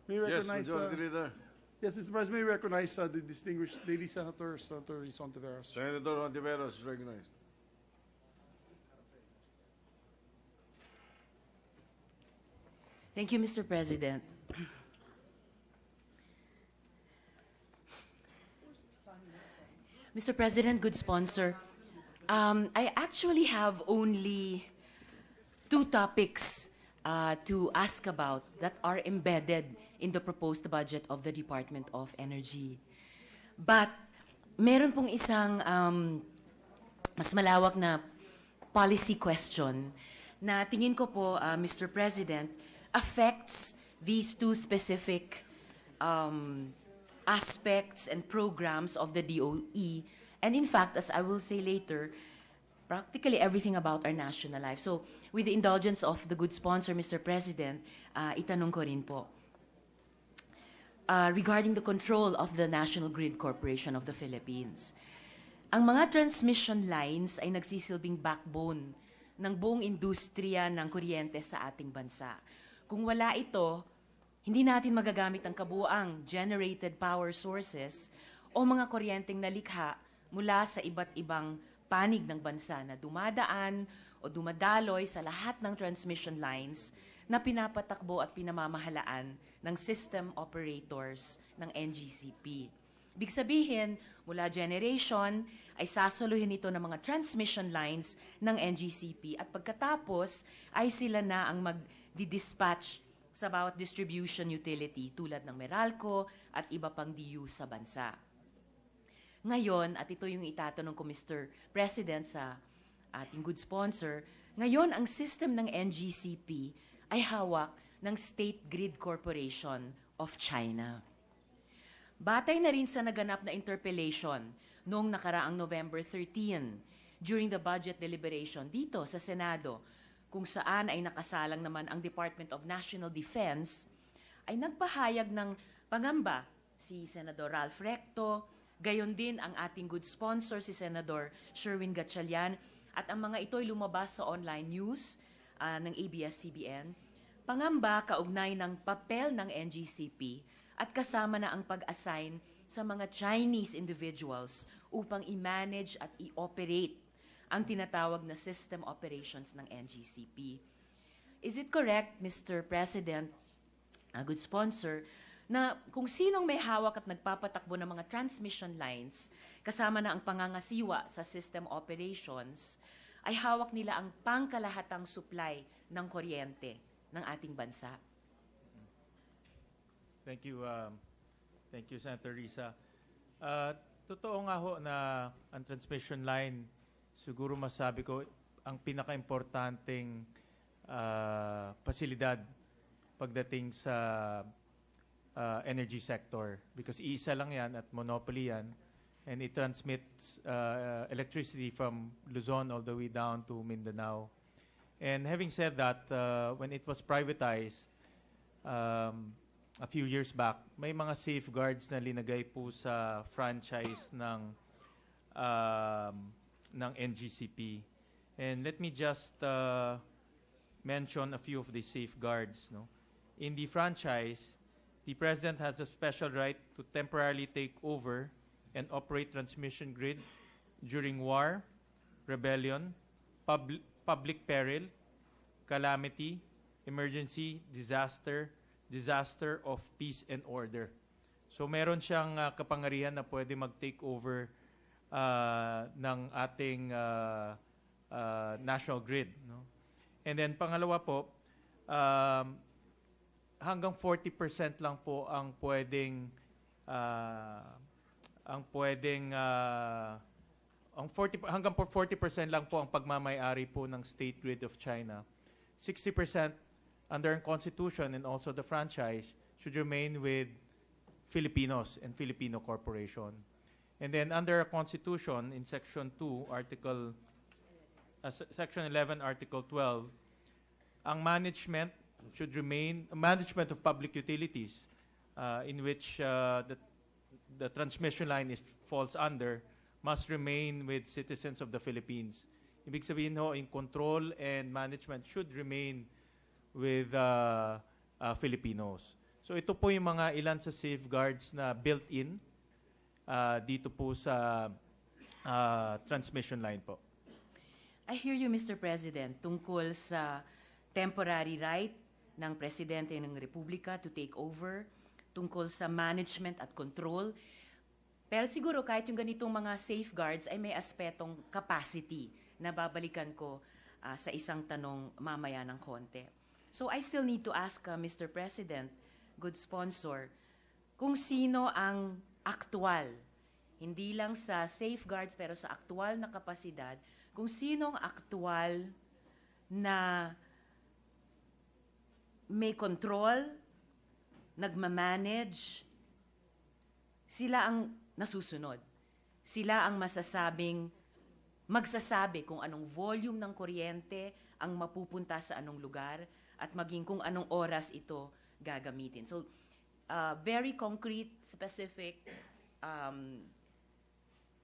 May Yes, recognize, Majority Leader. yes, Mr. President, may recognize the distinguished lady senator, Senator Rizon Tiveros. Senator Ontiveros is recognized. Thank you, Mr. President. Mr. President, good sponsor. I actually have only two topics to ask about that are embedded in the proposed budget of the Department of Energy. But meron pong isang mas malawak na policy question na tingin ko po, Mr. President, affects these two specific aspects and programs of the DOE. And in fact, as I will say later, practically everything about our national life. So, with the indulgence of the good sponsor, Mr. President, itanong ko rin po. Regarding the control of the National Grid Corporation of the Philippines. Ang mga transmission lines ay nagsisilbing backbone ng buong industriya ng kuryente sa ating bansa. Kung wala ito, hindi natin magagamit ang kabuuang generated power sources o mga kuryenteng nalikha mula sa iba't ibang panig ng bansa na dumadaan o dumadaloy sa lahat ng transmission lines na pinapatakbo at pinamamahalaan ng system operators ng NGCP. Ibig sabihin, mula generation ay sasoluhin ito ng mga transmission lines ng NGCP at pagkatapos ay sila na ang mag-dispatch sa bawat distribution utility tulad ng Meralco at iba pang DU sa bansa. Ngayon, at ito yung itatanong ko, Mr. President, sa ating good sponsor, ngayon ang system ng NGCP ay hawak ng State Grid Corporation of China. Batay na rin sa naganap na interpellation noong nakaraang November 13 during the budget deliberation dito sa Senado, kung saan ay nakasalang naman ang Department of National Defense, ay nagpahayag ng pangamba si Senador Ralph Recto, gayon din ang ating good sponsor si Senador Sherwin Gatchalian, at ang mga ito'y lumabas sa online news ng ABS-CBN, pangamba kaugnay ng papel ng NGCP at kasama na ang pag-assign sa mga Chinese individuals upang i-manage at i-operate ang tinatawag na system operations ng NGCP. Is it correct, Mr. President, good sponsor, na kung sinong may hawak at nagpapatakbo ng mga transmission lines, kasama na ang pangangasiwa sa system operations, ay hawak nila ang pangkalahatang supply ng kuryente ng ating bansa? Thank you, Senator Risa. Totoo nga ho na ang transmission line, siguro masabi ko, ang pinaka-importanting pasilidad pagdating sa energy sector. Because iisa lang yan at monopoly yan, and it transmits electricity from Luzon all the way down to Mindanao. And having said that, when it was privatized a few years back, may mga safeguards na linagay po sa franchise ng NGCP. And let me just mention a few of the safeguards. No? In the franchise, the President has a special right to temporarily take over and operate transmission grid during war, rebellion, public peril, calamity, emergency, disaster of peace and order. So meron siyang kapangyarihan na pwede mag-take over ng ating national grid. No? And then pangalawa po, hanggang 40% lang po ang pwedeng hanggang 40% lang po ang pagmamay-ari po ng State Grid of China. 60% under our Constitution and also the franchise should remain with Filipinos and Filipino Corporation. And then under our Constitution, in Section 2, Section 11, Article 12, ang management should remain, management of public utilities in which the transmission line falls under, must remain with citizens of the Philippines. Ibig sabihin ho, in control and management should remain with Filipinos. So ito po yung mga ilan sa safeguards na built-in dito po sa transmission line po. I hear you, Mr. President, tungkol sa temporary right ng Presidente ng Republika to take over, tungkol sa management at control. Pero siguro kahit yung ganitong mga safeguards ay may aspetong capacity na babalikan ko sa isang tanong mamaya ng konti. So I still need to ask, Mr. President, good sponsor, kung sino ang aktual, hindi lang sa safeguards pero sa aktual na kapasidad, kung sino ang aktual na may control, nagmamanage, sila ang nasusunod. Sila ang magsasabi kung anong volume ng kuryente ang mapupunta sa anong lugar at maging kung anong oras ito gagamitin. So, very concrete, specific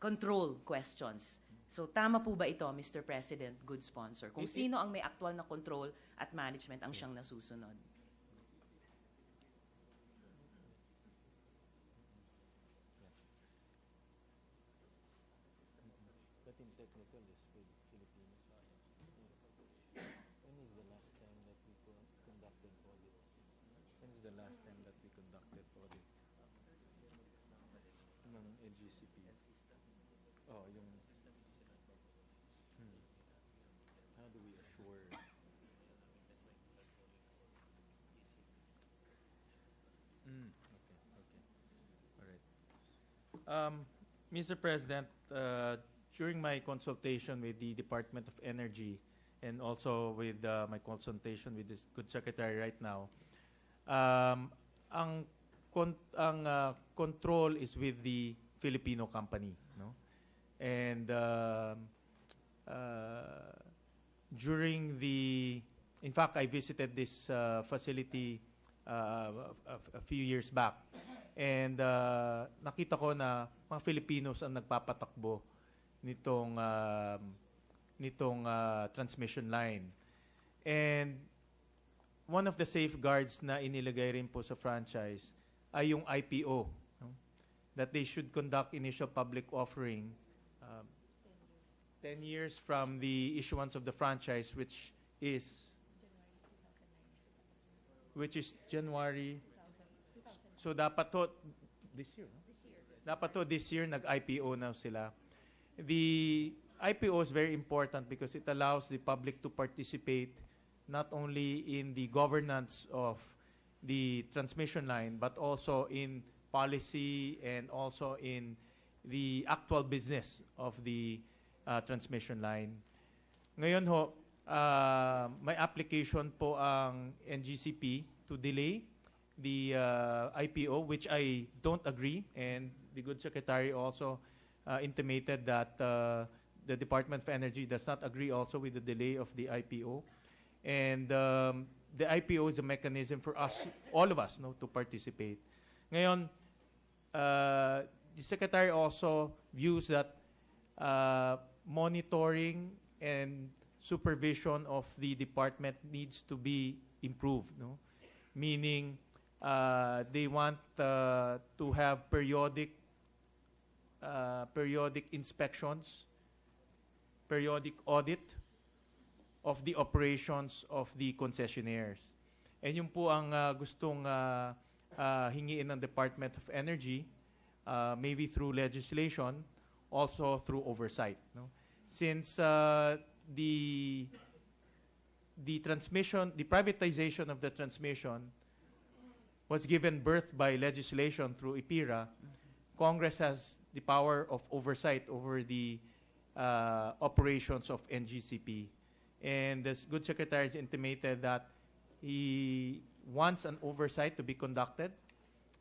control questions. So, tama po ba ito, Mr. President, good sponsor? Kung sino ang may aktual na control at management ang siyang nasusunod? Ng NGCP. Oh, yung how do we assure okay. All right. Mr. President, during my consultation with the Department of Energy and also with my consultation with this good secretary right now, ang control is with the Filipino company, no? And in fact, I visited this facility a few years back, and nakita ko na mga Filipinos ang nagpapatakbo nitong transmission line. And one of the safeguards na inilagay rin po sa franchise ay yung IPO, no? That they should conduct initial public offering 10 years from the issuance of the franchise, which is January. So dapat to this year, no? Dapat to this year nag-IPO na sila. The IPO is very important because it allows the public to participate not only in the governance of the transmission line, but also in policy and also in the actual business of the transmission line. Ngayon ho, may application po ang NGCP to delay the IPO, which I don't agree, and the good secretary also intimated that the Department of Energy does not agree also with the delay of the IPO. And the IPO is a mechanism for us, all of us, no, to participate. Ngayon, the Secretary also views that monitoring and supervision of the department needs to be improved, no? Meaning, they want to have periodic inspections, periodic audit of the operations of the concessionaires. And yun po ang gustong hingiin ng Department of Energy, maybe through legislation, also through oversight, no? Since the privatization of the transmission was given birth by legislation through IPIRA, Congress has the power of oversight over the operations of NGCP. And the good secretary has intimated that he wants an oversight to be conducted,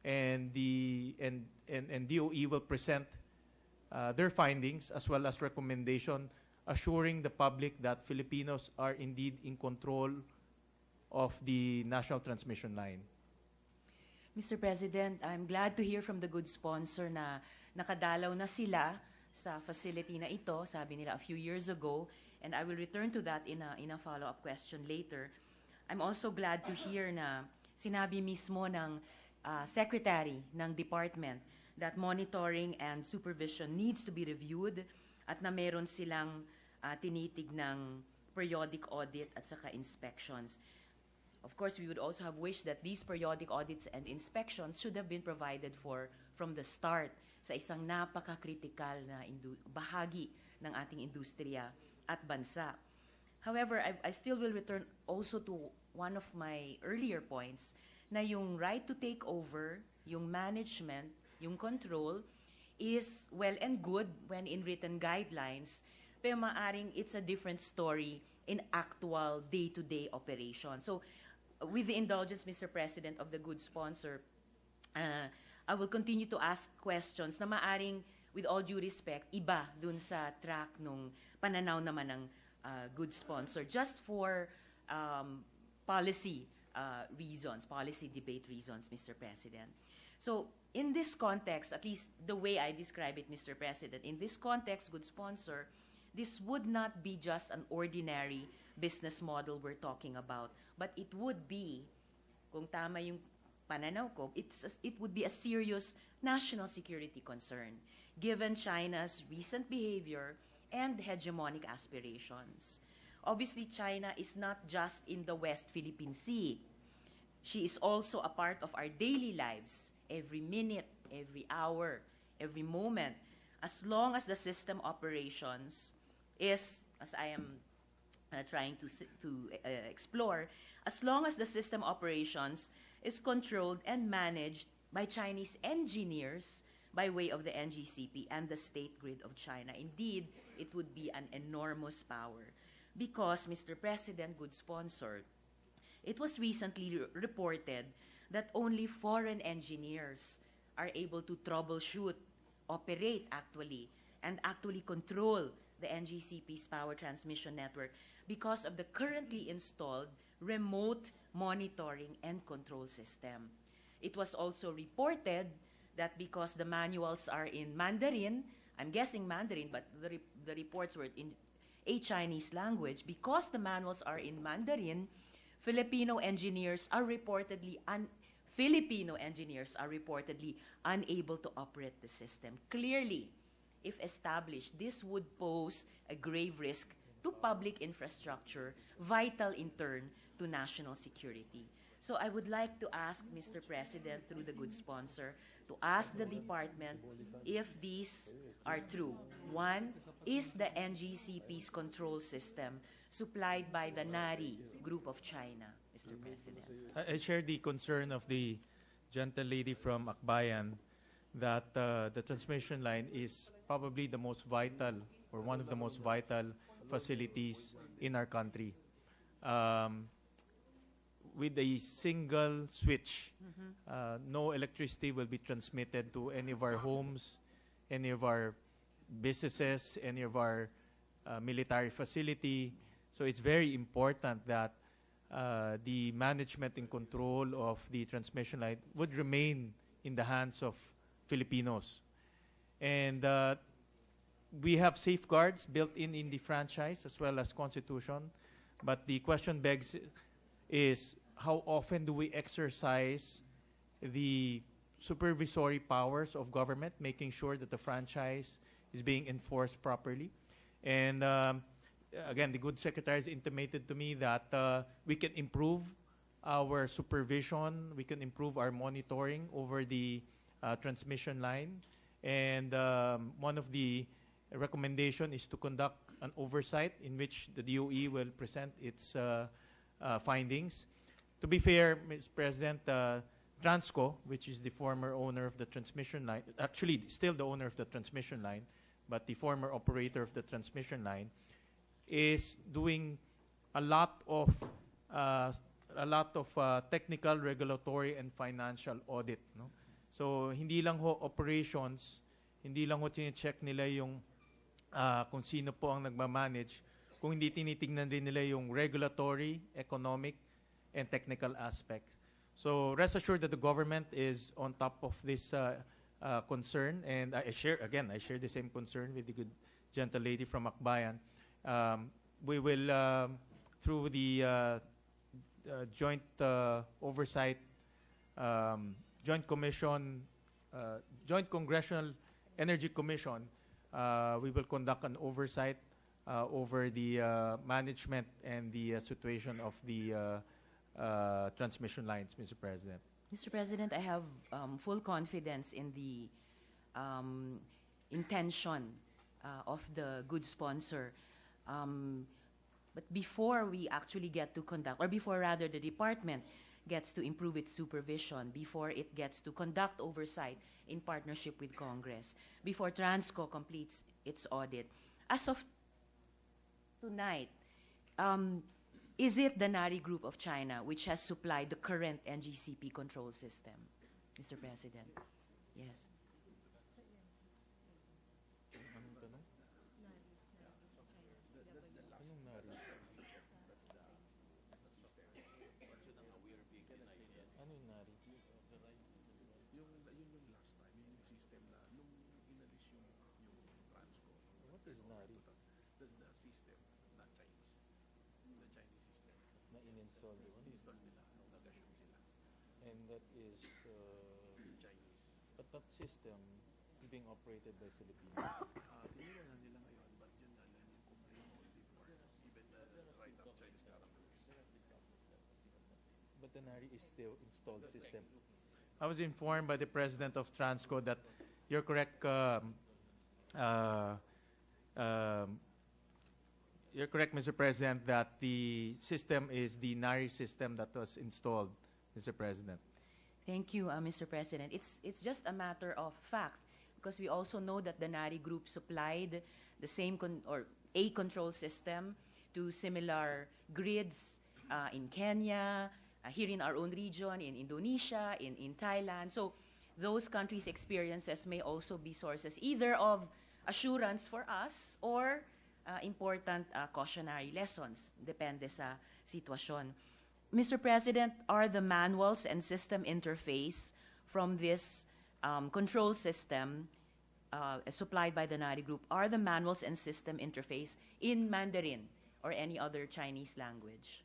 and DOE will present their findings as well as recommendation, assuring the public that Filipinos are indeed in control of the national transmission line. Mr. President, I'm glad to hear from the good sponsor na nakadalaw na sila sa facility na ito, sabi nila a few years ago, and I will return to that in a follow-up question later. I'm also glad to hear na sinabi mismo ng secretary ng department that monitoring and supervision needs to be reviewed at na meron silang tinitig ng periodic audit at saka inspections. Of course, we would also have wished that these periodic audits and inspections should have been provided for from the start sa isang napaka-critical na bahagi ng ating industriya at bansa. However, I still will return also to one of my earlier points na yung right to take over, yung management, yung control is well and good when in written guidelines, pero maaring it's a different story in actual day-to-day operation. So, with the indulgence, Mr. President, of the good sponsor, I will continue to ask questions na maaring, with all due respect, iba dun sa track nung pananaw naman ng good sponsor, just for policy reasons, policy debate reasons, Mr. President. So, in this context, at least the way I describe it, Mr. President, in this context, good sponsor, this would not be just an ordinary business model we're talking about, but it would be, kung tama yung pananaw ko, it would be a serious national security concern, given China's recent behavior and hegemonic aspirations. Obviously, China is not just in the West Philippine Sea. She is also a part of our daily lives, every minute, every hour, every moment, as long as the system operations is, as I am trying to explore, as long as the system operations is controlled and managed by Chinese engineers by way of the NGCP and the State Grid of China. Indeed, it would be an enormous power because, Mr. President, good sponsor, it was recently reported that only foreign engineers are able to troubleshoot, operate and actually control the NGCP's power transmission network because of the currently installed remote monitoring and control system. It was also reported that because the manuals are in Mandarin, I'm guessing Mandarin, but the reports were in a Chinese language, because the manuals are in Mandarin, Filipino engineers are reportedly unable to operate the system. Clearly, if established, this would pose a grave risk to public infrastructure, vital in turn to national security. So I would like to ask, Mr. President, through the good sponsor, to ask the department if these are true. One, is the NGCP's control system supplied by the NARI group of China, Mr. President? I share the concern of the gentle lady from Akbayan that the transmission line is probably the most vital or one of the most vital facilities in our country. With a single switch, no electricity will be transmitted to any of our homes, any of our businesses, any of our military facility. So it's very important that the management and control of the transmission line would remain in the hands of Filipinos. And we have safeguards built in the franchise as well as constitution. But the question begs is, how often do we exercise the supervisory powers of government, making sure that the franchise is being enforced properly? And again, the good secretary has intimated to me that we can improve our supervision, we can improve our monitoring over the transmission line. And one of the recommendation is to conduct an oversight in which the DOE will present its findings. To be fair, Mr. President, Transco, which is the former owner of the transmission line, actually still the owner of the transmission line, but the former operator of the transmission line, is doing a lot of technical, regulatory, and financial audit. No? So hindi lang ho operations, hindi lang ho check nila yung kung sino po ang nagmamanage, kung hindi tinitingnan din nila yung regulatory, economic, and technical aspects. So rest assured that the government is on top of this concern, and I share the same concern with the good gentle lady from Akbayan. We will, through the joint oversight Joint Commission, Joint Congressional Energy Commission, we will conduct an oversight over the management and the situation of the transmission lines, Mr. President. Mr. President, I have full confidence in the intention of the good sponsor. But before we actually get to conduct, or before rather the department gets to improve its supervision, before it gets to conduct oversight in partnership with Congress, before Transco completes its audit, as of tonight, is it the NARI Group of China which has supplied the current NGCP control system, Mr. President? Yes. And that is Chinese. But that system being operated by Filipinos. But the NARI is still installed system. I was informed by the president of Transco that you're correct. You're correct, Mr. President, that the system is the NARI system that was installed, Mr. President. Thank you, Mr. President. It's just a matter of fact, because we also know that the NARI Group supplied the same a control system to similar grids in Kenya, here in our own region, in Indonesia, in Thailand. So those countries' experiences may also be sources either of assurance for us or important cautionary lessons, depende sa sitwasyon. Mr. President, are the manuals and system interface from this control system supplied by the NARI Group, are the manuals and system interface in Mandarin or any other Chinese language?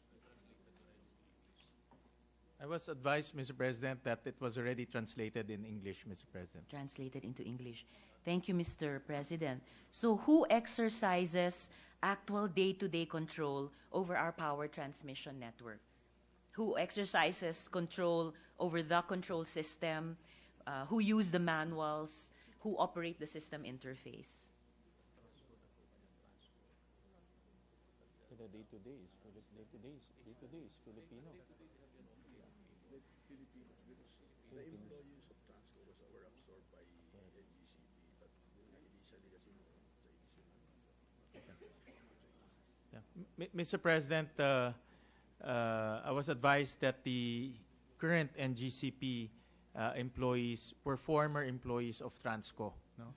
I was advised, Mr. President, that it was already translated in English, Mr. President. Translated into English. Thank you, Mr. President. So who exercises actual day-to-day control over our power transmission network? Who exercises control over the control system? Who use the manuals? Who operate the system interface? The day-to-day is Filipino. The employees of Transco were absorbed by NGCP, but initially kasi Yeah. Mr. President, I was advised that the current NGCP employees were former employees of Transco, no?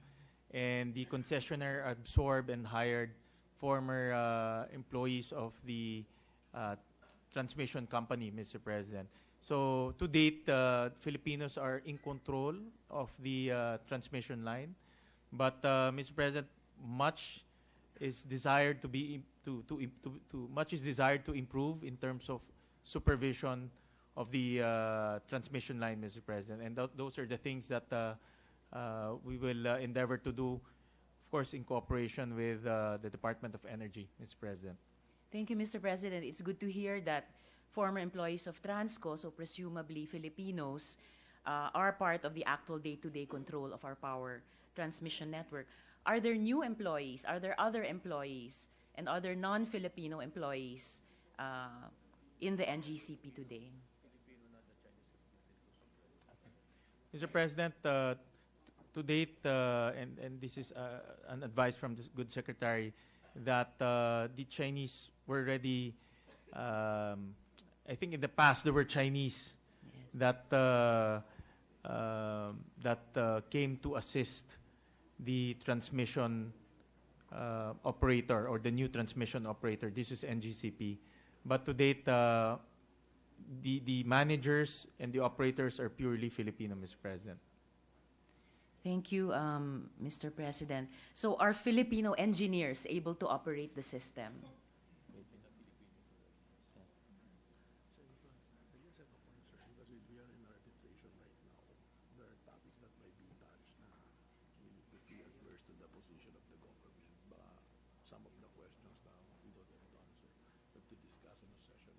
And the concessionaire absorbed and hired former employees of the transmission company, Mr. President. So to date, Filipinos are in control of the transmission line, but Mr. President, much is desired to improve in terms of supervision of the transmission line, Mr. President, and those are the things that we will endeavor to do, of course, in cooperation with the Department of Energy, Mr. President. Thank you, Mr. President. It's good to hear that former employees of Transco, so presumably Filipinos, are part of the actual day-to-day control of our power transmission network. Are there new employees? Are there other employees and other non-Filipino employees in the NGCP today? Mr. President, to date, and this is an advice from the good secretary, that the Chinese were already, I think in the past there were Chinese that came to assist the transmission operator or the new transmission operator. This is NGCP. But to date, the managers and the operators are purely Filipino, Mr. President. Thank you, Mr. President. So are Filipino engineers able to operate the system? because we are in arbitration right now. some of the questions na we don't have to answer. We have to discuss in a session.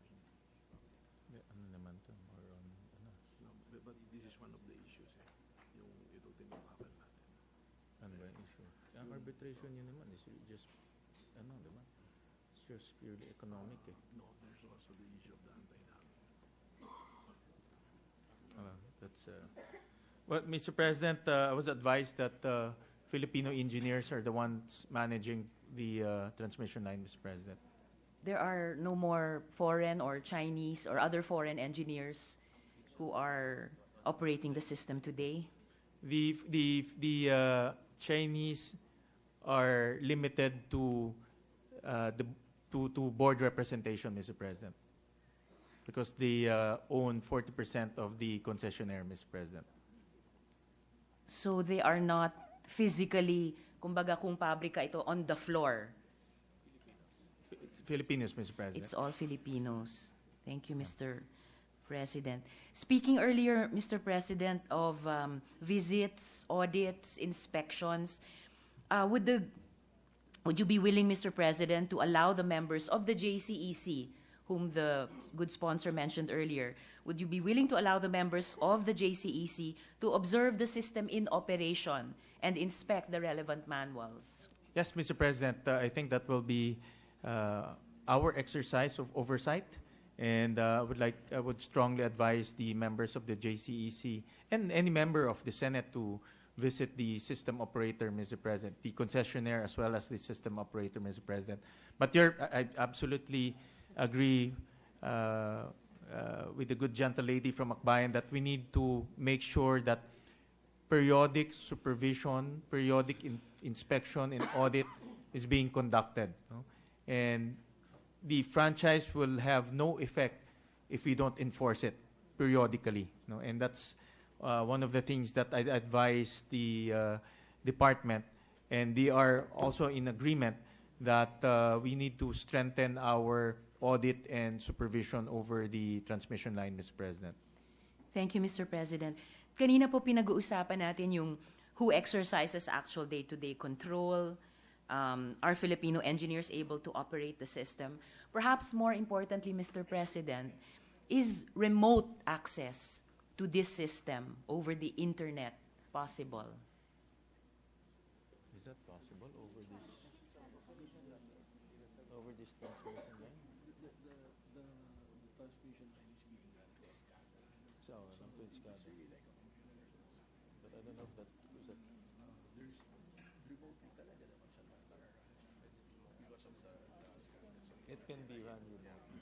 Ano naman to? More on, ano? No, but this is one of the issues. Yung ito tinulakan natin. Ano ba yung issue? Ang arbitration yun naman is just, ano, diba? It's just purely economic eh. No, there's also the issue of the anti-dumping. That's, well, Mr. President, I was advised that Filipino engineers are the ones managing the transmission line, Mr. President. There are no more foreign or Chinese or other foreign engineers who are operating the system today. The Chinese are limited to to board representation, Mr. President, because they own 40% of the concessionaire, Mr. President. So they are not physically, kumbaga kung pabrika ito, on the floor. Filipinos, Mr. President. It's all Filipinos. Thank you, Mr. President. Speaking earlier, Mr. President, of visits, audits, inspections, would you be willing, Mr. President, to allow the members of the JCEC, whom the good sponsor mentioned earlier, would you be willing to allow the members of the JCEC to observe the system in operation and inspect the relevant manuals? Yes, Mr. President, I think that will be our exercise of oversight, and I would strongly advise the members of the JCEC and any member of the Senate to visit the system operator, Mr. President, the concessionaire as well as the system operator, Mr. President. But I absolutely agree with the good gentle lady from Akbayan that we need to make sure that periodic supervision, periodic inspection and audit is being conducted. No? And the franchise will have no effect if we don't enforce it periodically. No? And that's one of the things that I advise the department. And they are also in agreement that we need to strengthen our audit and supervision over the transmission line, Mr. President. Thank you, Mr. President. Kanina po pinag-uusapan natin yung who exercises actual day-to-day control. Are Filipino engineers able to operate the system? Perhaps more importantly, Mr. President, is remote access to this system over the internet possible? Is that possible over this transmission line? The transmission line is being run through a SCADA. So, It's really like a computer. but I don't know if that is that. There's remotely talaga naman siya nakararun. Because of the SCADA. It can be run remotely.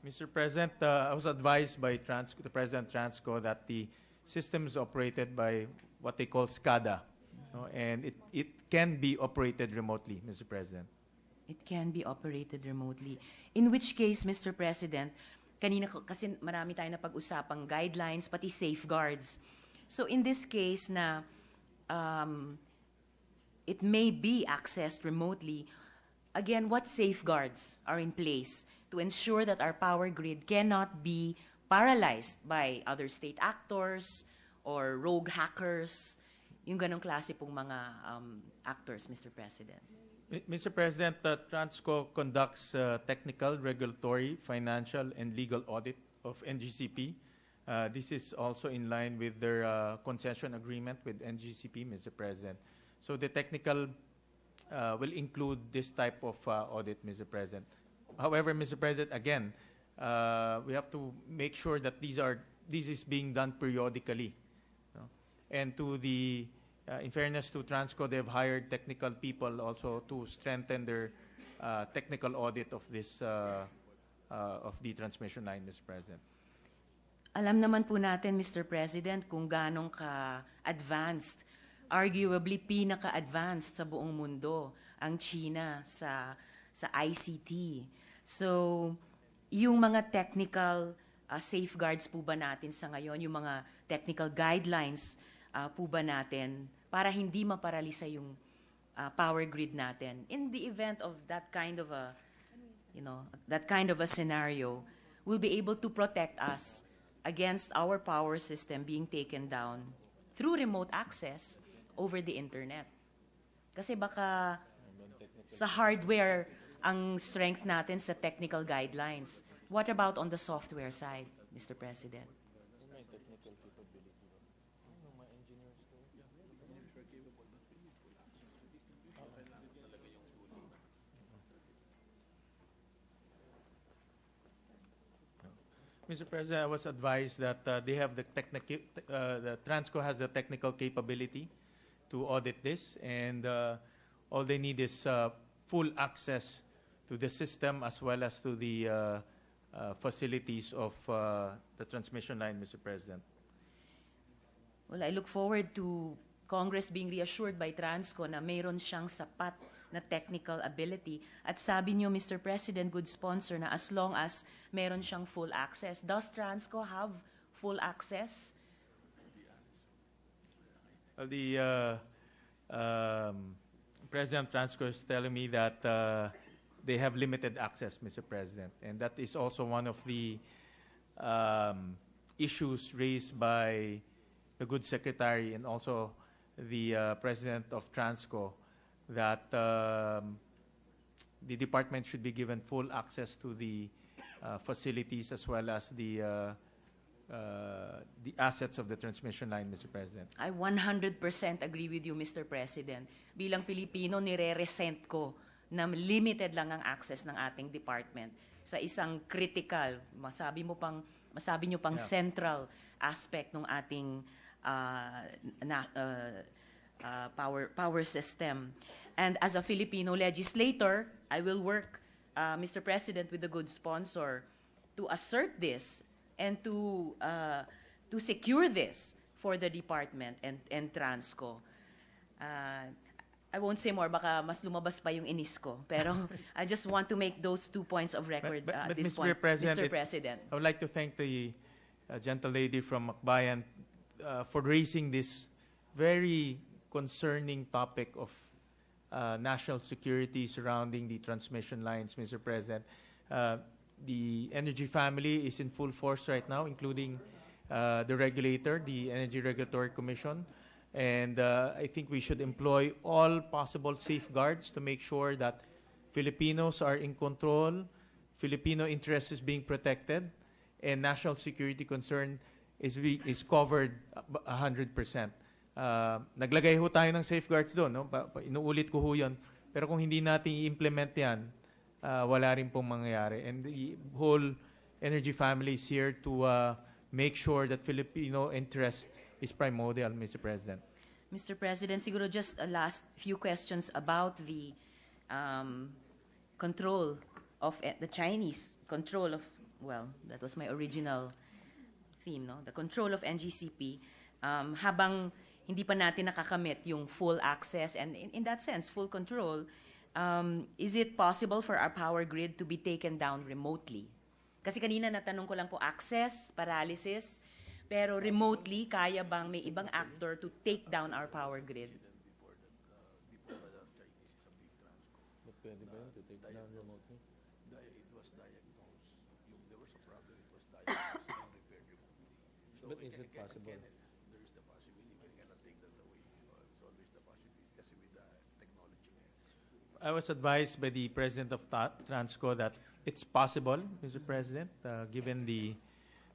Mr. President, I was advised by the President Transco that the system is operated by what they call SCADA, and it can be operated remotely, Mr. President. It can be operated remotely. In which case, Mr. President, kanina kasi marami tayo na pag-usapang guidelines, pati safeguards. So in this case na it may be accessed remotely, again, what safeguards are in place to ensure that our power grid cannot be paralyzed by other state actors or rogue hackers, yung ganong klase pong mga actors, Mr. President? Mr. President, Transco conducts technical, regulatory, financial, and legal audit of NGCP. This is also in line with their concession agreement with NGCP, Mr. President. So the technical will include this type of audit, Mr. President. However, Mr. President, again, we have to make sure that this is being done periodically. And to the in fairness to Transco, they've hired technical people also to strengthen their technical audit of this of the transmission line, Mr. President. Alam naman po natin, Mr. President, kung ganong ka-advanced, arguably pinaka-advanced sa buong mundo, ang China sa ICT. So, yung mga technical safeguards po ba natin sa ngayon, yung mga technical guidelines po ba natin para hindi maparalisa yung power grid natin in the event of that kind of a scenario, will be able to protect us against our power system being taken down through remote access over the internet. Kasi baka Sa hardware, ang strength natin sa technical guidelines. What about on the software side, Mr. President? Mr. President, I was advised that they have the Transco has the technical capability to audit this, and all they need is full access to the system as well as to the facilities of the transmission line, Mr. President. Well, I look forward to Congress being reassured by Transco na mayroon siyang sapat na technical ability. At sabi niyo, Mr. President, good sponsor, na as long as meron siyang full access. Does Transco have full access? Well, the President of Transco is telling me that they have limited access, Mr. President. And that is also one of the issues raised by the good secretary and also the President of Transco, that the department should be given full access to the facilities as well as the assets of the transmission line, Mr. President. I 100% agree with you, Mr. President. Bilang Pilipino, nire-resent ko na limited lang ang access ng ating department sa isang critical, masabi nyo pang central aspect ng ating power system. And as a Filipino legislator, I will work, Mr. President, with the good sponsor to assert this and to secure this for the department and Transco. I won't say more, baka mas lumabas pa yung inis ko. Pero I just want to make those 2 points of record at this Mr. point, President, Mr. President. I would like to thank the gentle lady from Macbayan for raising this very concerning topic of national security surrounding the transmission lines, Mr. President. The energy family is in full force right now, including the regulator, the Energy Regulatory Commission. And I think we should employ all possible safeguards to make sure that Filipinos are in control, Filipino interest is being protected, and national security concern is covered 100%. Naglagay ho tayo ng safeguards doon, no? Inuulit ko ho yun. Pero kung hindi natin i-implement yan, wala rin pong mangyayari. And the whole energy family is here to make sure that Filipino interest is primordial, Mr. President. Mr. President, siguro just a last few questions about the control of the Chinese control of, well, that was my original theme, no? The control of NGCP. Habang hindi pa natin nakakamit yung full access and in that sense, full control, is it possible for our power grid to be taken down remotely? Kasi kanina natanong ko lang po access, paralysis, pero remotely, kaya bang may ibang actor to take down our power grid? Pwede ba yun to take down remotely? It was diagnosed. There was a problem, it was diagnosed and repaired remotely. So But is it possible? there is the possibility, we cannot take that away. It's always the possibility kasi with the technology ngayon. I was advised by the President of Transco that it's possible, Mr. President, given the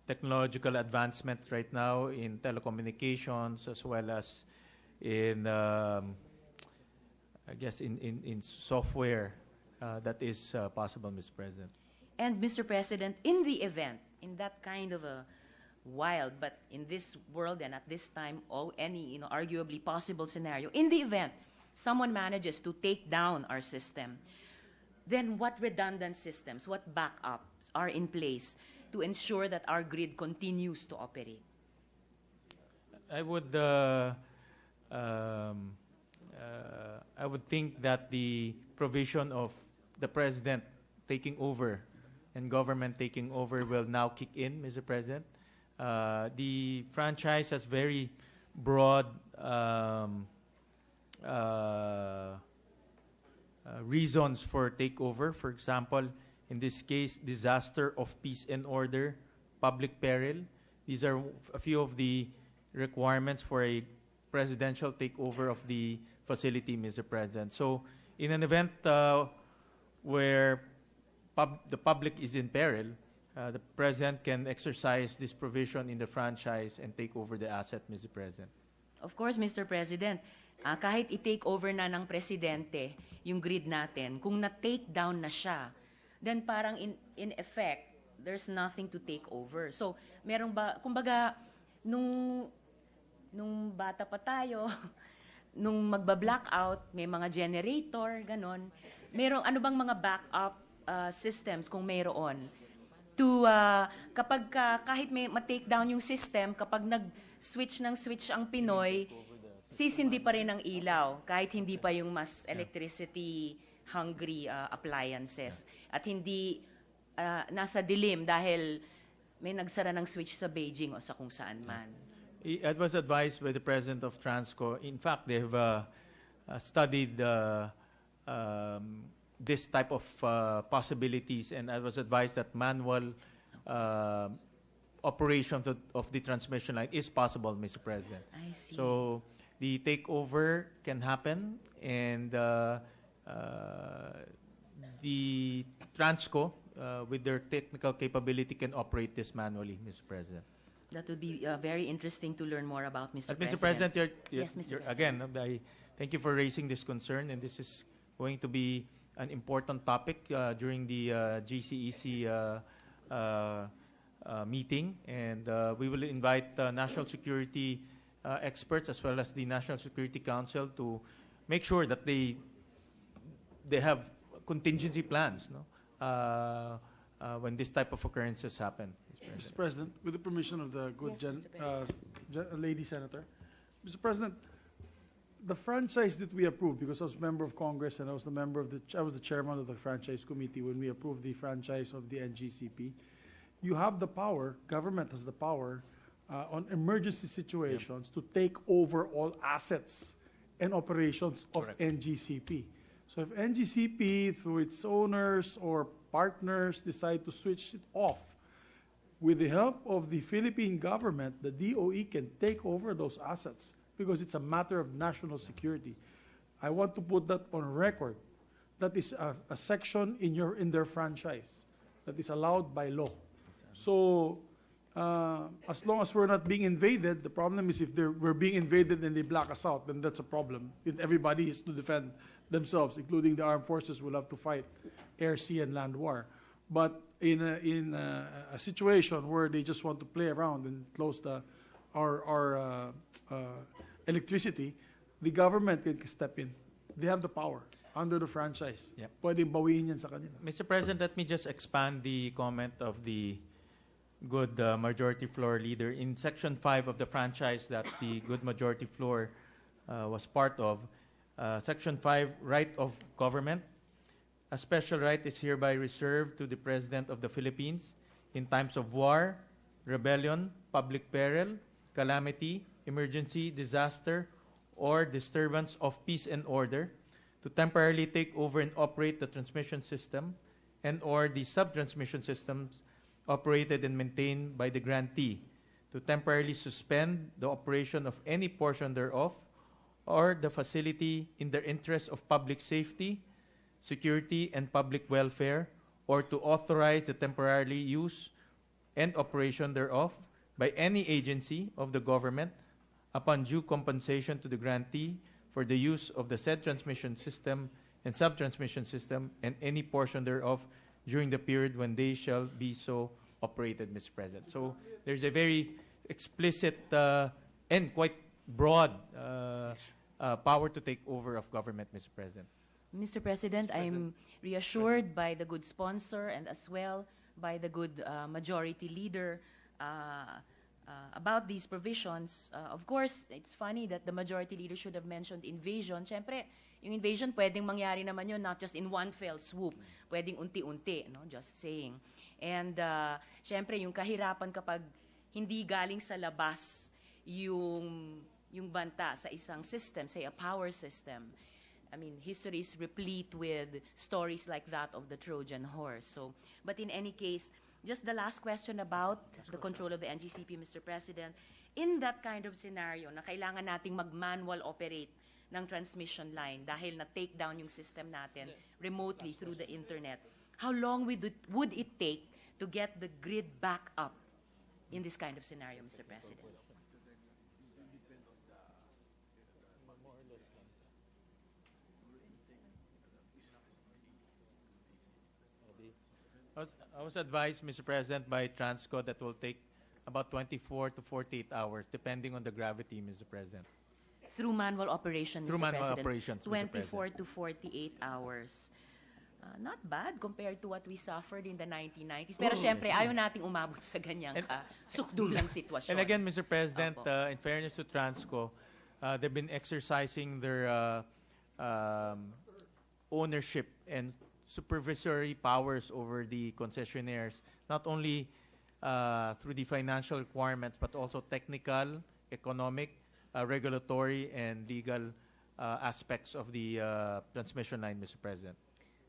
technological advancement right now in telecommunications as well as in, I guess, in software, that is possible, Mr. President. And Mr. President, in the event, in that kind of a wild, but in this world and at this time, any arguably possible scenario, in the event someone manages to take down our system, then what redundant systems, what backups are in place to ensure that our grid continues to operate? I would think that the provision of the President taking over and government taking over will now kick in, Mr. President. The franchise has very broad reasons for takeover. For example, in this case, disaster of peace and order, public peril. These are a few of the requirements for a presidential takeover of the facility, Mr. President. So in an event where the public is in peril, the President can exercise this provision in the franchise and take over the asset, Mr. President. Of course, Mr. President, kahit i-take over na ng Presidente yung grid natin, kung na-take down na siya, then parang in effect, there's nothing to take over. So, merong ba, kumbaga, nung bata pa tayo, nung magba-blackout, may mga generator, ganon. Merong, ano bang mga backup systems kung mayroon? To, kapag kahit may ma-take down yung system, kapag nag-switch ng switch ang Pinoy, sisindi pa rin ang ilaw, kahit hindi pa yung mas electricity-hungry appliances. At hindi nasa dilim dahil may nagsara ng switch sa Beijing o sa kung saan man. It was advised by the President of Transco. In fact, they've studied this type of possibilities, and I was advised that manual operation of the transmission line is possible, Mr. President. I see. So the takeover can happen, and the Transco, with their technical capability, can operate this manually, Mr. President. That would be very interesting to learn more about, Mr. But President. Mr. President, Yes, Mr. President. again, I thank you for raising this concern, and this is going to be an important topic during the GCEC meeting, and we will invite national security experts as well as the National Security Council to make sure that they have contingency plans, no? When this type of occurrences happen. Mr. President, with the permission of the good Yes, Mr. lady senator, Mr. President, the franchise that we approved, because I was a member of Congress and I was the chairman of the franchise committee when we approved the franchise of the NGCP. You have the power, government has the power on emergency situations to take over all assets and operations of Correct. NGCP. So if NGCP, through its owners or partners, decide to switch it off, with the help of the Philippine government, the DOE can take over those assets because it's a matter of national security. I want to put that on record. That is a section in their franchise that is allowed by law. So as long as we're not being invaded, the problem is if we're being invaded and they black us out, then that's a problem. If everybody is to defend themselves, including the armed forces, will have to fight air, sea, and land war. But in a situation where they just want to play around and close our electricity, the government can step in. They have the power under the franchise. Yep. Pwedeng bawiin yan sa kanila. Mr. President, let me just expand the comment of the good majority floor leader. In Section 5 of the franchise that the good majority floor was part of, Section 5, right of government. A special right is hereby reserved to the President of the Philippines in times of war, rebellion, public peril, calamity, emergency, disaster, or disturbance of peace and order, to temporarily take over and operate the transmission system and or the sub-transmission systems operated and maintained by the grantee, to temporarily suspend the operation of any portion thereof or the facility in the interest of public safety, security, and public welfare, or to authorize the temporary use and operation thereof by any agency of the government upon due compensation to the grantee for the use of the said transmission system and sub-transmission system and any portion thereof during the period when they shall be so operated, Mr. President. So there's a very explicit and quite broad power to take over of government, Mr. President. Mr. President, I'm reassured by the good sponsor and as well by the good majority leader about these provisions. Of course, it's funny that the majority leader should have mentioned invasion. Siyempre, yung invasion, pwedeng mangyari naman yun, not just in one fell swoop. Pwedeng unti-unti, no? Just saying. And siyempre, yung kahirapan kapag hindi galing sa labas yung banta sa isang system, say a power system. I mean, history is replete with stories like that of the Trojan horse. So, but in any case, just the last question about the control of the NGCP, Mr. President. In that kind of scenario na kailangan nating mag-manual operate ng transmission line dahil na-take down yung system natin remotely through the internet, how long would it take to get the grid back up in this kind of scenario, Mr. President? I was advised, Mr. President, by Transco that will take about 24 to 48 hours, depending on the gravity, Mr. President. Through manual operation, Through Mr. manual President, operations, Mr. 24 to 48 hours. Not bad compared to what we suffered in the 1990s. Pero syempre, ayaw nating umabot sa ganyang sukdulang sitwasyon. And again, Mr. President, Opo. in fairness to Transco, they've been exercising their ownership and supervisory powers over the concessionaires, not only through the financial requirements, but also technical, economic, regulatory, and legal aspects of the transmission line, Mr. President.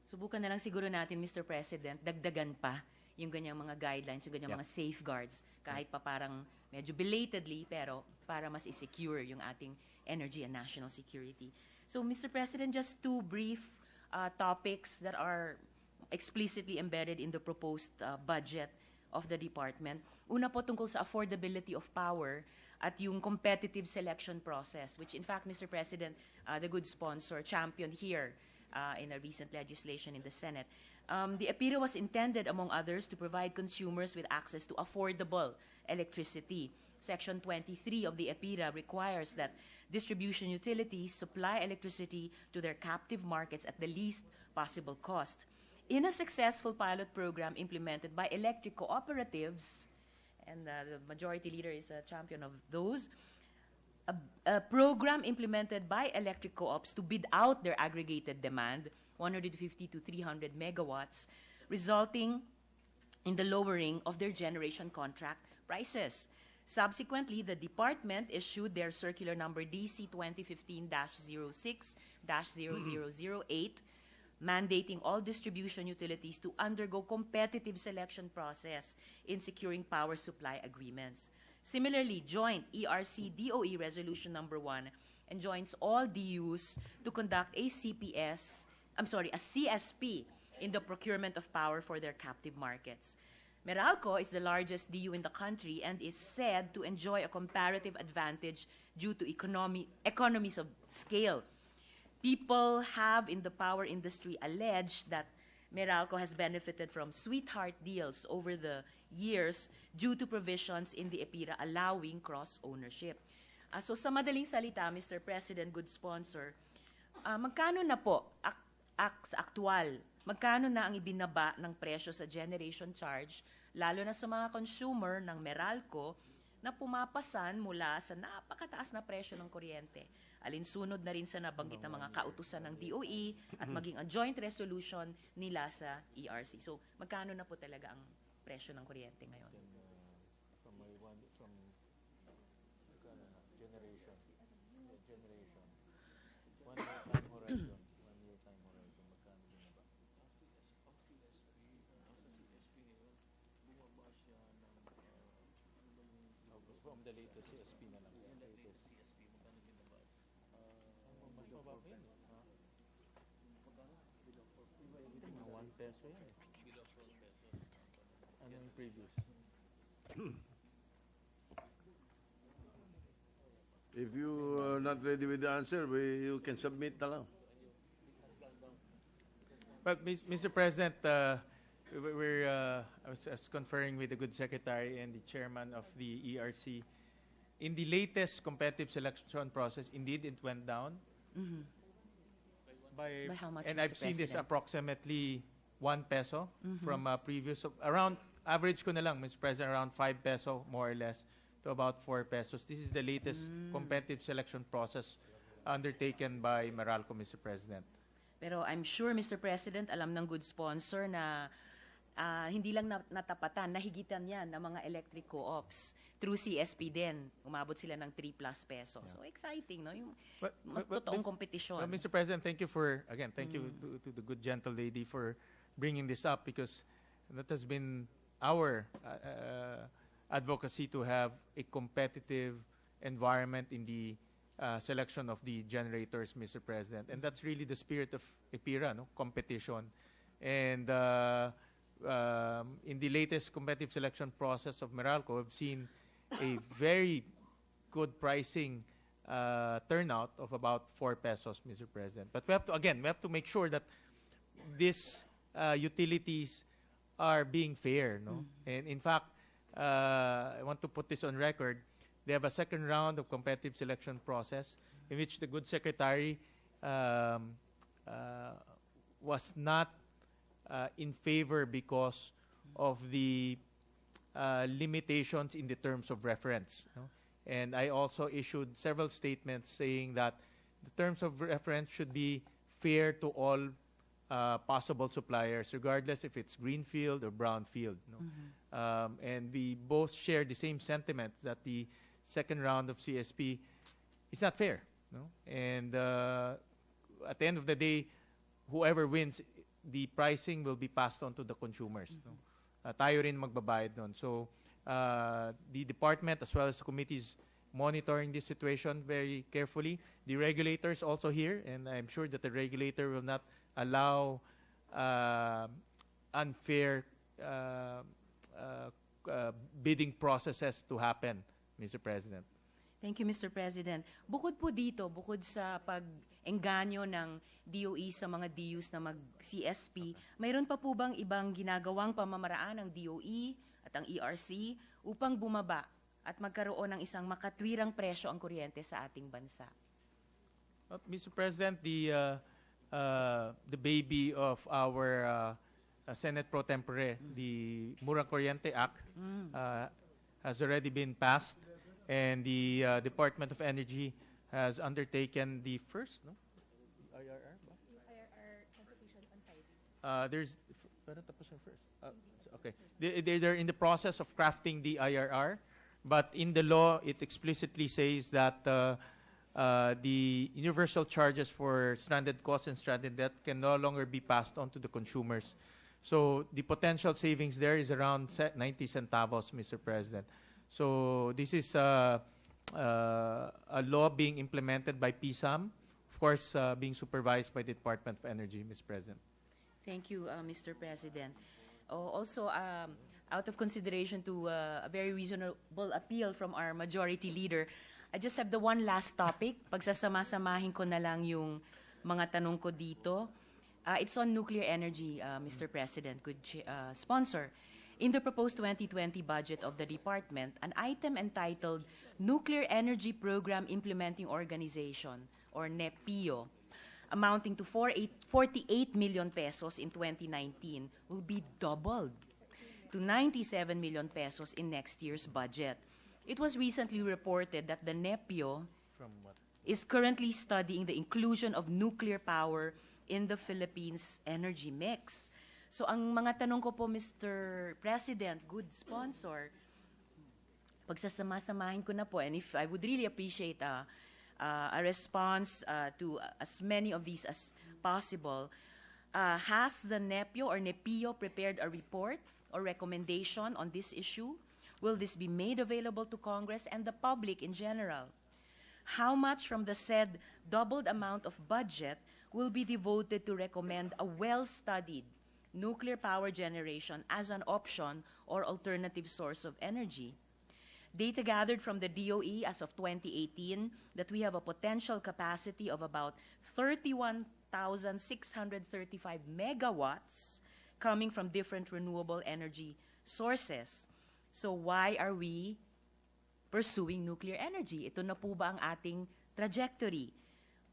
Subukan na lang siguro natin, Mr. President, dagdagan pa yung ganyang mga guidelines, yung ganyang mga safeguards, kahit pa parang medyo belatedly, pero para mas i-secure yung ating energy and national security. So, Mr. President, just two brief topics that are explicitly embedded in the proposed budget of the department. Una po tungkol sa affordability of power at yung competitive selection process, which in fact, Mr. President, the good sponsor championed here in a recent legislation in the Senate. The EPIRA was intended, among others, to provide consumers with access to affordable electricity. Section 23 of the EPIRA requires that distribution utilities supply electricity to their captive markets at the least possible cost. In a successful pilot program implemented by electric cooperatives, and the majority leader is a champion of those, a program implemented by electric co-ops to bid out their aggregated demand, 150 to 300 megawatts, resulting in the lowering of their generation contract prices. Subsequently, the department issued their circular number DC 2015-06-0008, mandating all distribution utilities to undergo competitive selection process in securing power supply agreements. Similarly, joint ERC-DOE Resolution Number 1 enjoins all DUs to conduct a CSP in the procurement of power for their captive markets. Meralco is the largest DU in the country and is said to enjoy a comparative advantage due to economies of scale. People have in the power industry alleged that Meralco has benefited from sweetheart deals over the years due to provisions in the EPIRA allowing cross-ownership. So sa madaling salita, Mr. President, good sponsor, magkano na po sa aktual, magkano na ang ibinaba ng presyo sa generation charge, lalo na sa mga consumer ng Meralco na pumapasan mula sa napakataas na presyo ng kuryente? Alinsunod na rin sa nabanggit ng mga kautusan ng DOE at maging a joint resolution nila sa ERC. So, magkano na po talaga ang presyo ng kuryente ngayon? From the latest CSP na lang. Latest CSP, magkano binaba? Mas mababa yun. Mga 1 peso yan. Below 4 pesos. Ano yung previous? If you are not ready with the answer, you can submit na lang. But Mr. President, I was conferring with the good secretary and the chairman of the ERC. In the latest competitive selection process, indeed it went down. Mm-hmm. By how much, and Mr. I've seen this President? approximately 1 peso from previous, around, average ko na lang, Mr. President, around 5 peso, more or less, to about 4 pesos. This is the latest competitive selection process undertaken by Meralco, Mr. President. Pero I'm sure, Mr. President, alam ng good sponsor na hindi lang natapatan, nahigitan yan ng mga electric co-ops through CSP din. Umabot sila ng 3+ pesos. So exciting, no? Yung mas totoong kompetisyon. Mr. President, thank you for, again, thank you to the good gentle lady for bringing this up, because that has been our advocacy to have a competitive environment in the selection of the generators, Mr. President. And that's really the spirit of EPIRA, no? Competition. And in the latest competitive selection process of Meralco, we've seen a very good pricing turnout of about 4 pesos, Mr. President. But we have to make sure that these utilities are being fair, no? And in fact, I want to put this on record. They have a second round of competitive selection process in which the good secretary was not in favor because of the limitations in the terms of reference, no? And I also issued several statements saying that the terms of reference should be fair to all possible suppliers, regardless if it's greenfield or brownfield, no? And we both share the same sentiments that the second round of CSP is not fair, no? And at the end of the day, whoever wins, the pricing will be passed on to the consumers, no? Tayo rin magbabayad nun. So the department as well as the committee is monitoring this situation very carefully. The regulators also here, and I'm sure that the regulator will not allow unfair bidding processes to happen, Mr. President. Thank you, Mr. President. Bukod po dito, bukod sa pag-engganyo ng DOE sa mga DUs na mag-CSP, mayroon pa po bang ibang ginagawang pamamaraan ng DOE at ang ERC upang bumaba at magkaroon ng isang makatwirang presyo ang kuryente sa ating bansa? Mr. President, the baby of our Senate Pro Tempore, the Murang Kuryente Act, has already been passed, and the Department of Energy has undertaken the first, no? IRR ba? IRR consultation on 5. There's, parang tapos yung first. Okay. They're in the process of crafting the IRR, but in the law, it explicitly says that the universal charges for stranded costs and stranded debt can no longer be passed on to the consumers. So the potential savings there is around 90 centavos, Mr. President. So this is a law being implemented by PSAM, of course, being supervised by the Department of Energy, Mr. President. Thank you, Mr. President. Also, out of consideration to a very reasonable appeal from our majority leader, I just have the one last topic. Pagsasama-samahin ko na lang yung mga tanong ko dito. It's on nuclear energy, Mr. President, good sponsor. In the proposed 2020 budget of the department, an item entitled Nuclear Energy Program Implementing Organization, or NEPIO, amounting to 48 million pesos in 2019, will be doubled to 97 million pesos in next year's budget. It was recently reported that the NEPIO is currently studying the inclusion of nuclear power in the Philippines' energy mix. So ang mga tanong ko po, Mr. President, good sponsor, pagsasama-samahin ko na po, and if I would really appreciate a response to as many of these as possible. Has the NEPIO or NEPIO prepared a report or recommendation on this issue? Will this be made available to Congress and the public in general? How much from the said doubled amount of budget will be devoted to recommend a well-studied nuclear power generation as an option or alternative source of energy? Data gathered from the DOE as of 2018 that we have a potential capacity of about 31,635 megawatts coming from different renewable energy sources. So why are we pursuing nuclear energy? Ito na po ba ang ating trajectory?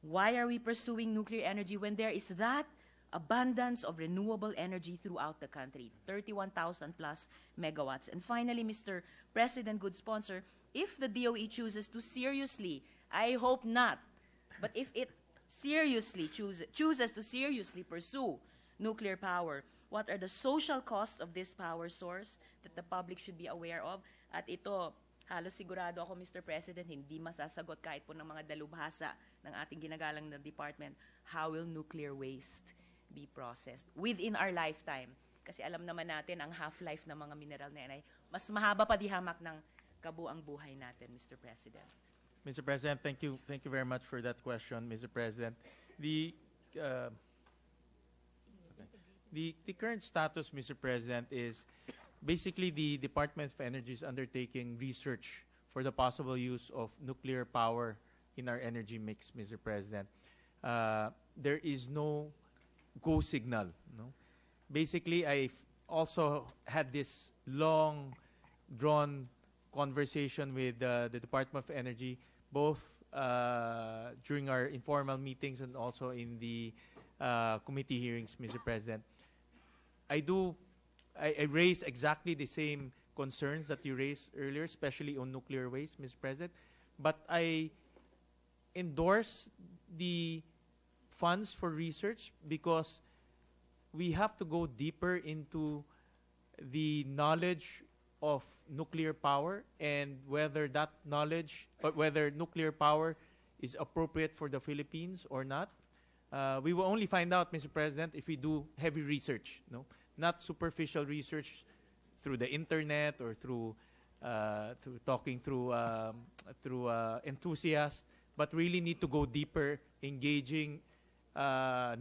Why are we pursuing nuclear energy when there is that abundance of renewable energy throughout the country, 31,000 plus megawatts? And finally, Mr. President, good sponsor, if the DOE chooses to seriously, I hope not, but if it seriously chooses to seriously pursue nuclear power, what are the social costs of this power source that the public should be aware of? At ito, halos sigurado ako, Mr. President, hindi masasagot kahit po ng mga dalubhasa ng ating ginagalang na department. How will nuclear waste be processed within our lifetime? Kasi alam naman natin, ang half-life ng mga mineral na yan ay mas mahaba pa di hamak ng kabuang buhay natin, Mr. President. Mr. President, thank you very much for that question, Mr. President. The uh, the current status, Mr. President, is basically the Department of Energy is undertaking research for the possible use of nuclear power in our energy mix, Mr. President. There is no go signal. No? Basically, I also had this long, drawn conversation with the Department of Energy, both during our informal meetings and also in the committee hearings, Mr. President. I raise exactly the same concerns that you raised earlier, especially on nuclear waste, Mr. President. But I endorse the funds for research because we have to go deeper into the knowledge of nuclear power and whether that knowledge, or whether nuclear power is appropriate for the Philippines or not. We will only find out, Mr. President, if we do heavy research, no? Not superficial research through the internet or through talking through enthusiasts, but really need to go deeper, engaging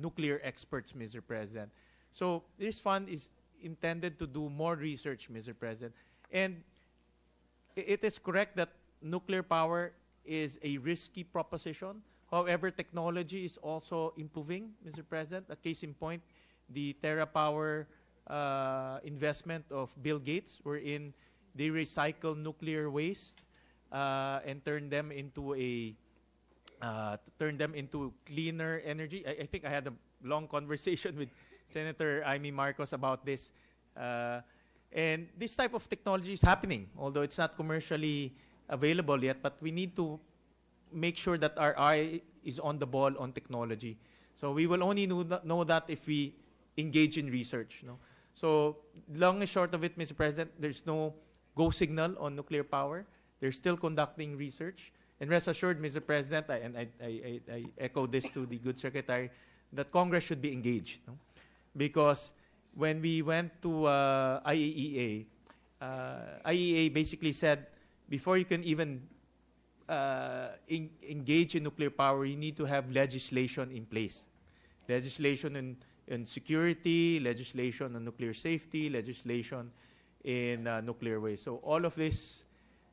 nuclear experts, Mr. President. So this fund is intended to do more research, Mr. President. And it is correct that nuclear power is a risky proposition. However, technology is also improving, Mr. President. A case in point, the TerraPower investment of Bill Gates, wherein they recycle nuclear waste and turn them into cleaner energy. I think I had a long conversation with Senator Amy Marcos about this. And this type of technology is happening, although it's not commercially available yet, but we need to make sure that our eye is on the ball on technology. So we will only know that if we engage in research. No? So long and short of it, Mr. President, there's no go signal on nuclear power. They're still conducting research. And rest assured, Mr. President, I echo this to the good secretary, that Congress should be engaged. No? Because when we went to IAEA, IAEA basically said, before you can even engage in nuclear power, you need to have legislation in place. Legislation in security, legislation on nuclear safety, legislation in nuclear waste. So all of this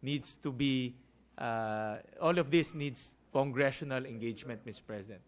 needs to be, all of this needs congressional engagement, Mr. President.